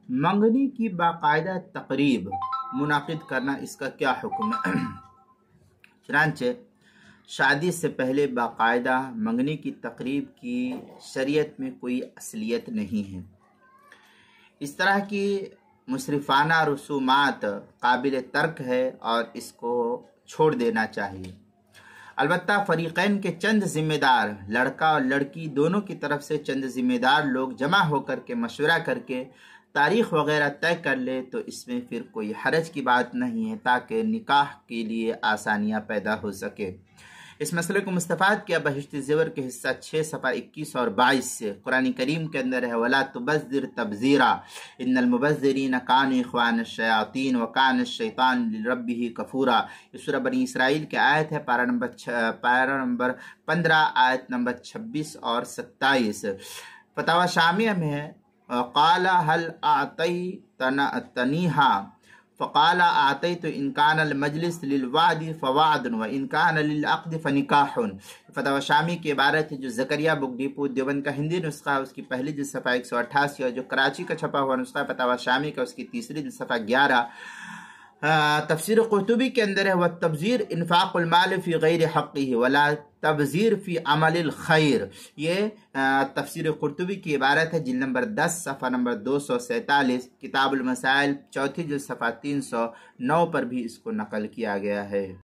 منگنی کی باقاعدہ تقریب منعقد کرنا اس کا کیا حکم ہے؟ چنانچہ شادی سے پہلے باقاعدہ منگنی کی تقریب کی شریعت میں کوئی اصلیت نہیں ہے۔ اس طرح کی مصرفانہ رسومات قابل ترک ہے اور اس کو چھوڑ دینا چاہیے۔ البتہ فریقین کے چند ذمہ دار، لڑکا اور لڑکی دونوں کی طرف سے چند ذمہ دار لوگ جمع ہو کر کے مشورہ کر کے تاریخ وغیرہ طے کر لے تو اس میں پھر کوئی حرج کی بات نہیں ہے، تاکہ نکاح کے لیے آسانیاں پیدا ہو سکے۔ اس مسئلے کو مستفاد کیا بہشت زیور کے حصہ 6 صفحہ 21 اور 22 سے۔ قرآن کریم کے اندر ہے وَلَا تُبَذِّرْ تَبْذِيرًا إِنَّ الْمُبَذِّرِينَ كَانُوا إِخْوَانَ الشَّيَاطِينِ وَكَانَ الشَّيْطَانُ لِرَبِّهِ كَفُورًا۔ یہ سورہ بنی اسرائیل کی آیت ہے، پارہ نمبر 15 آیت نمبر 26 اور 27۔ فتاوی شامیہ میں ہے قال هل أعطيتنيها فقال أعطيت إن كان المجلس للوعد فوعد وإن كان للعقد فنکاح۔ فتاوی شامی کی عبارت ہے جو زکریا بک ڈیپو دیوبند کا ہندی نسخہ ہے، اس کی پہلی جلد صفحہ 188، اور جو کراچی کا چھپا ہوا نسخہ فتاوی شامی کا اس کی تیسری جلد صفحہ 11۔ تفسیر قرطبی کے اندر ہے والتبذیر انفاق المال فی غیر حقہ ولا تبذیر فی عمل الخیر۔ یہ تفسیر قرطبی کی عبارت ہے، جلد نمبر 10 صفحہ نمبر 247، کتاب المسائل چوتھی جلد صفحہ 309 پر بھی اس کو نقل کیا گیا ہے۔